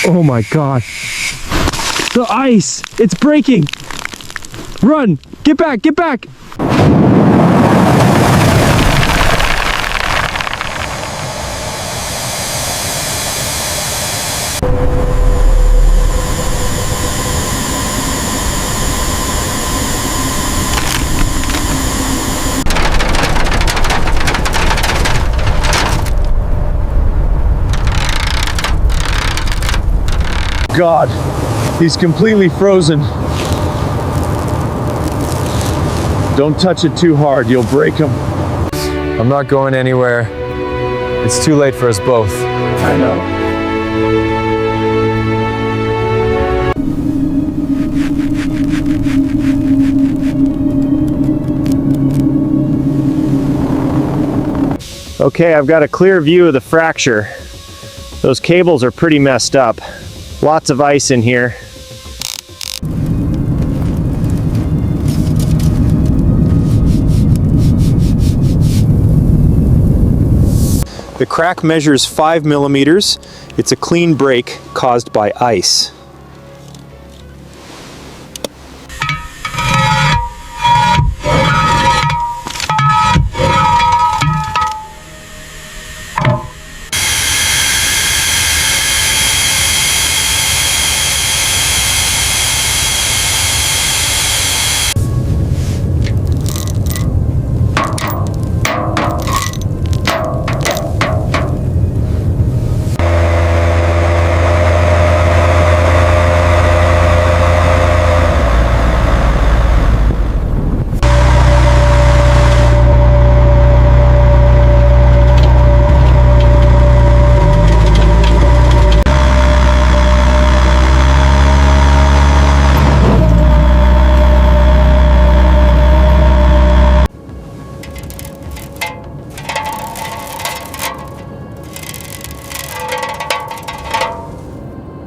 Oh my God. The ice, it's breaking. Run, get back, get back. God, he's completely frozen. Don't touch it too hard, you'll break him. I'm not going anywhere. It's too late for us both. I know. Okay, I've got a clear view of the fracture. Those cables are pretty messed up. Lots of ice in here. The crack measures 5 millimeters. It's a clean break caused by ice.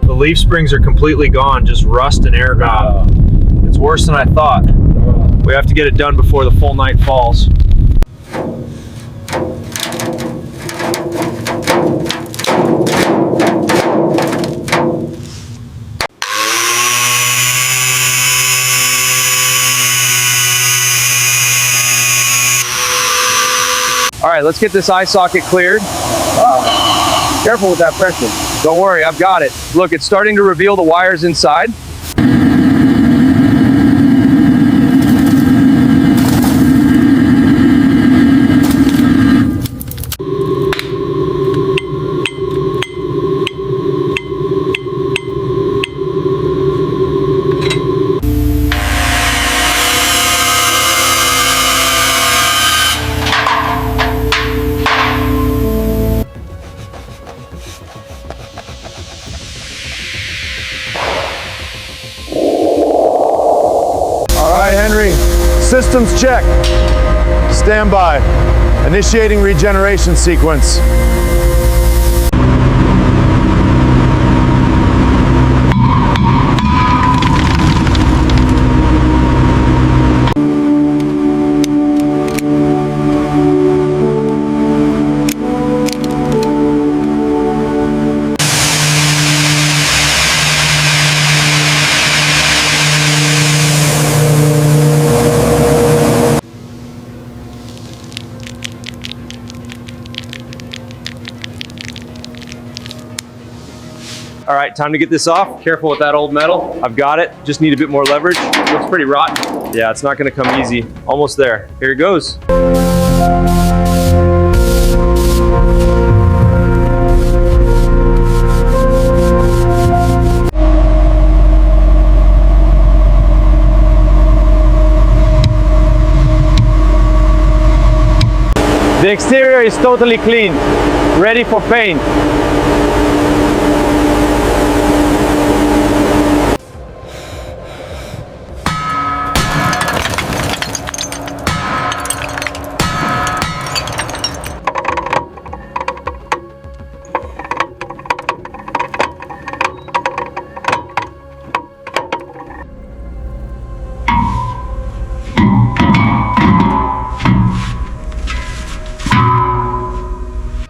The leaf springs are completely gone, just rust and air gone. It's worse than I thought. We have to get it done before the full night falls. All right, let's get this eye socket cleared. Careful with that pressure. Don't worry, I've got it. Look, it's starting to reveal the wires inside. Henry, systems check. Stand by. Initiating regeneration sequence. All right, time to get this off. Careful with that old metal. I've got it, just need a bit more leverage. Looks pretty rotten. Yeah, it's not gonna come easy. Almost there. Here it goes. The exterior is totally clean, ready for paint.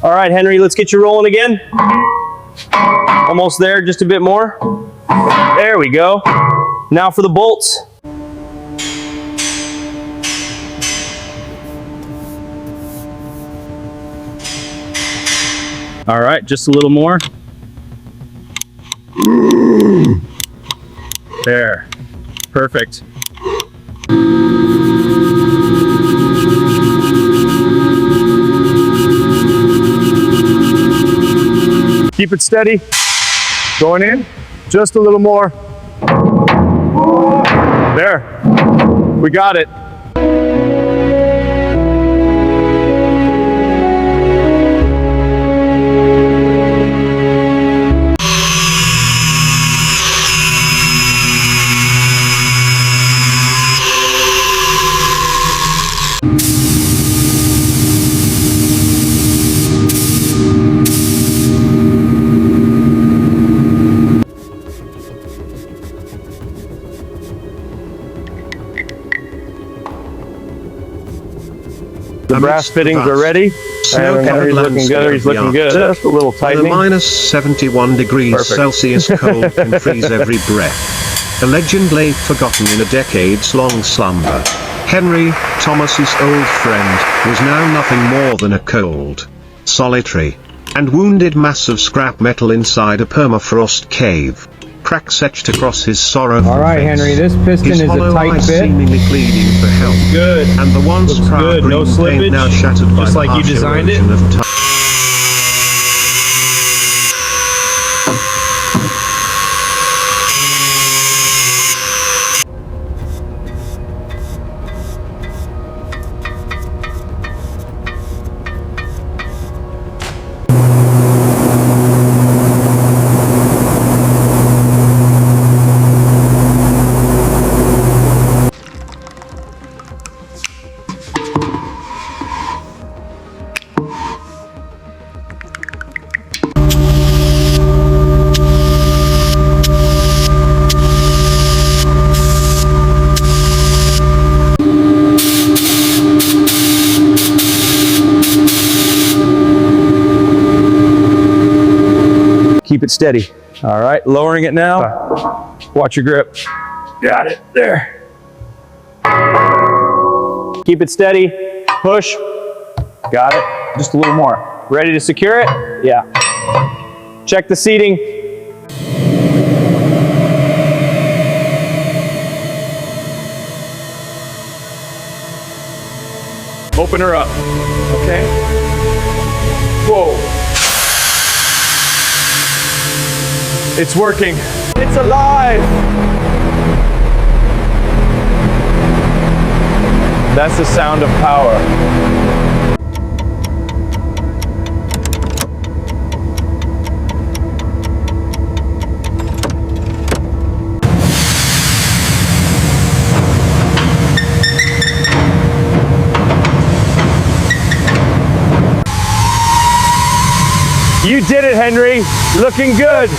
All right, Henry, let's get you rolling again. Almost there, just a bit more. There we go. Now for the bolts. All right, just a little more. There, perfect. Keep it steady. Going in, just a little more. There, we got it. The brass fittings are ready. And Henry's looking good. He's looking good. Just a little The tightening. minus 71 degrees Perfect. Celsius cold can freeze every breath. A legend lay forgotten in a decades-long slumber. Henry, Thomas's old friend, was now nothing more than a cold, solitary, and wounded mass of scrap metal inside a permafrost cave. Cracks etched across his sorrowful All right, face. Henry, this piston His is a hollow tight eyes fit. seemingly pleading for help. Good. And the once Looks proud good. No green slippage. paint now shattered by Just the like you harsh designed it. erosion of time. Keep it steady. All right, lowering it now. Watch your grip. Got it, there. Keep it steady, push. Got it, just a little more. Ready to secure it? Yeah. Check the seating. Open her up, okay? Whoa. It's working. It's alive. That's the sound of power. You did it, Henry. Looking good.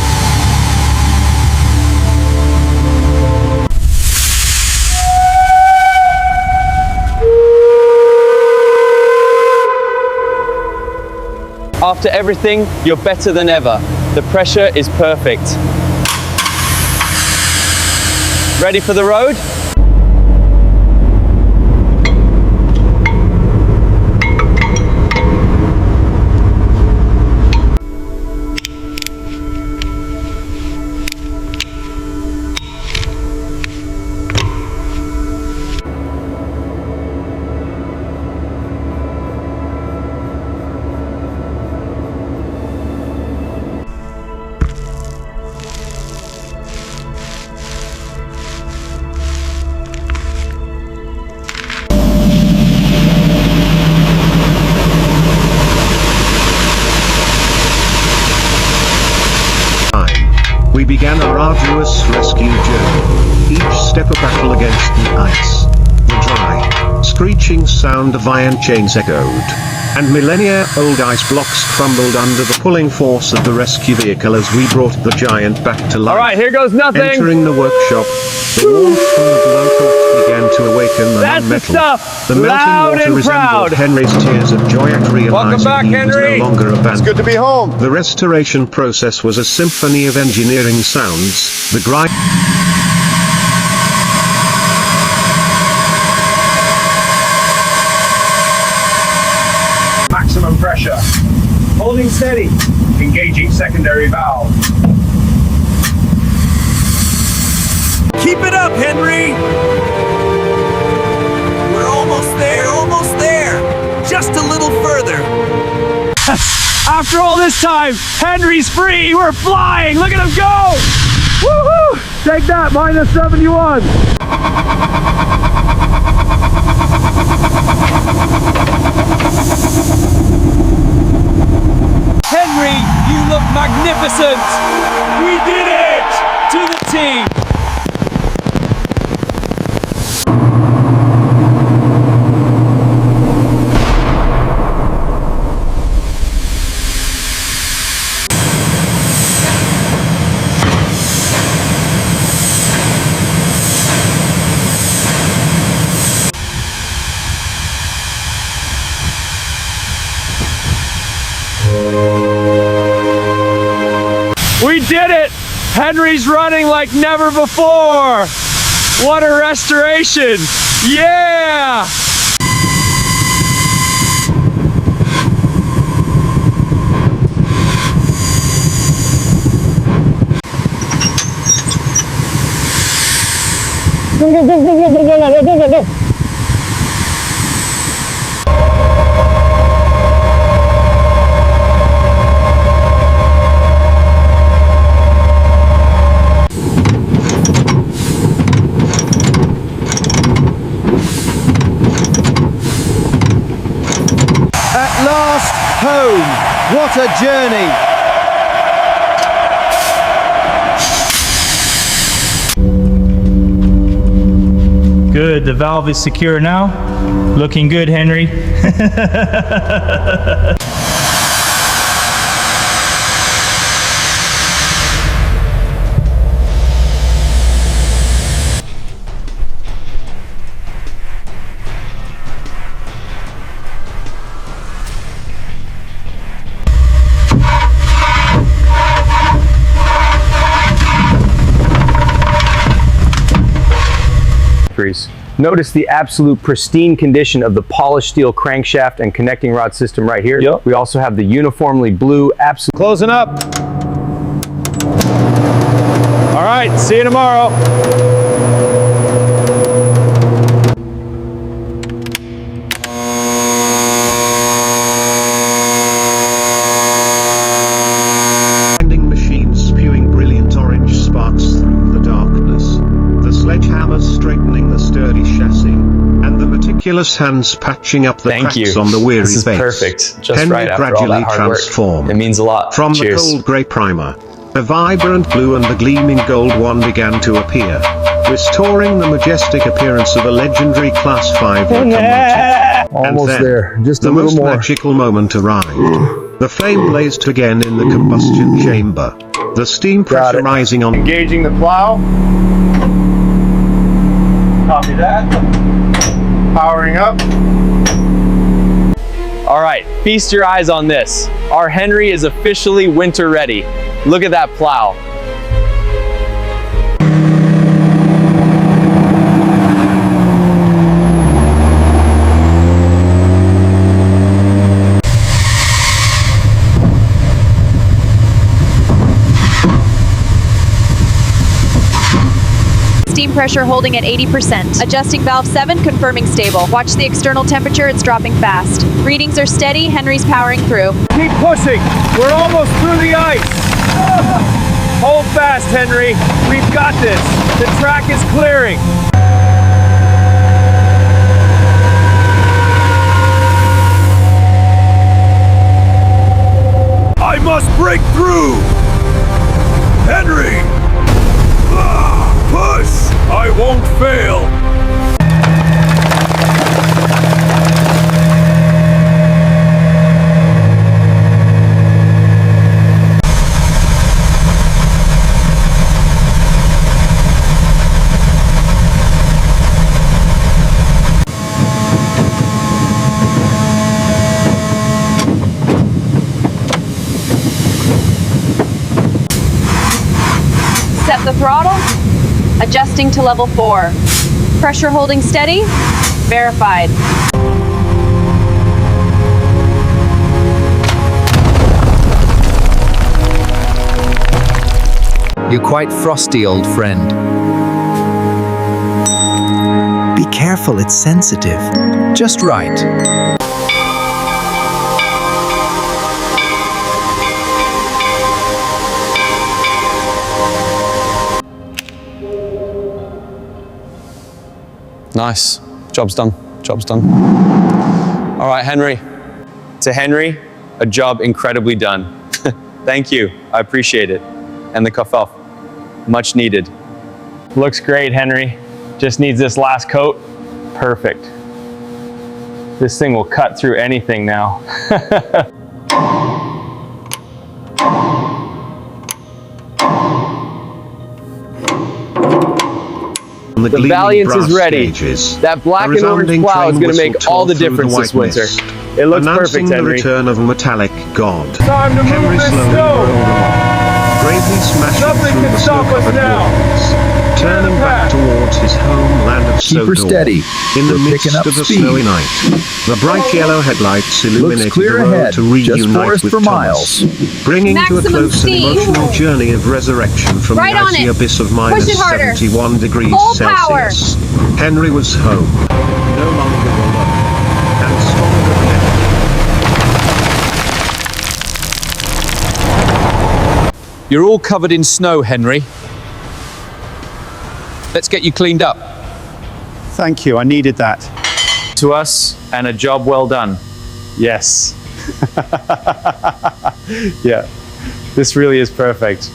After everything, you're better than ever. The pressure is perfect. Ready for the road? We began our arduous rescue journey, each step a battle against the ice. The dry, screeching sound of iron chains echoed, and millennia-old ice blocks crumbled under the pulling force of the rescue vehicle as we brought the giant back to life. All right, here goes nothing. Entering the workshop, the warmth from the blowtorch began to awaken the That's the non-metal. stuff. The melting Loud water and resembled proud. Henry's tears of joy at realizing Welcome back, he was Henry. no longer abandoned. Good to be home. The restoration process was a symphony of engineering sounds. The grind. Maximum pressure. Holding steady. Engaging secondary valve. Keep it up, Henry! We're almost there! Just a little further. After all this time, Henry's free. We're flying. Look at him go. Woohoo! Take that, minus 71. Henry, you look magnificent! We did it! To the team! We did it! Henry's running like never before! What a restoration! Yeah! At last, home. What a journey. Good, the valve is secure now. Looking good, Henry. Notice the absolute pristine condition of the polished steel crankshaft and connecting rod system right here. Yep. We also have the uniformly blue, absolute. Closing up. All right, see you tomorrow. Grinding machine spewing brilliant orange sparks through the darkness. The sledgehammer straightening the sturdy chassis, and the meticulous hands patching up the cracks on the weary This is base. perfect. Just Henry right after all gradually that hard work. transformed. It means a lot. From Cheers. the cold grey primer, the vibrant blue and the gleaming gold one began to appear, restoring the majestic appearance of a legendary Class 5 locomotive. Almost then, there. Just the a little most more. magical moment arrived. The flame blazed again in the combustion chamber, the steam Got pressure it. rising on. Engaging the plow. Copy that. Powering up. All right, feast your eyes on this. Our Henry is officially winter ready. Look at that plow. Steam pressure holding at 80%. Adjusting valve 7, confirming stable. Watch the external temperature, it's dropping fast. Readings are steady, Henry's powering through. Keep pushing. We're almost through the ice. Hold fast, Henry. We've got this. The track is clearing. I must break through. Henry. Push. I won't fail. Set the throttle. Adjusting to level 4. Pressure holding steady. Verified. You're quite frosty, old friend. Be careful, it's sensitive. Just right. Nice. Job's done. Job's done. All right, Henry. To Henry, a job incredibly done. Thank you. I appreciate it. And the kafaf. Much needed. Looks great, Henry. Just needs this last coat. Perfect. This thing will cut through anything now. The Valiance is ready. That black and orange plow is going to make all the difference this winter. It looks perfect, Henry. The return of a metallic god. Time to move this stone. Bravely smashing Nothing through can the stop us snow-covered now. walls, turning back towards his homeland of Keep her Sodor. steady. In the We're midst picking up of a speed. snowy night, the bright yellow headlights illuminated clear the road ahead. to Just reunite forest with for Thomas, miles. bringing to a Maximum close and speed. emotional journey of resurrection from Right the on icy it. abyss of Push it harder. -71 degrees Full power. Celsius. Henry was home, no longer alone, and stronger than ever. You're all covered in snow, Henry. Let's get you cleaned up. Thank you, I needed that. To us, and a job well done. Yes. Yeah, this really is perfect.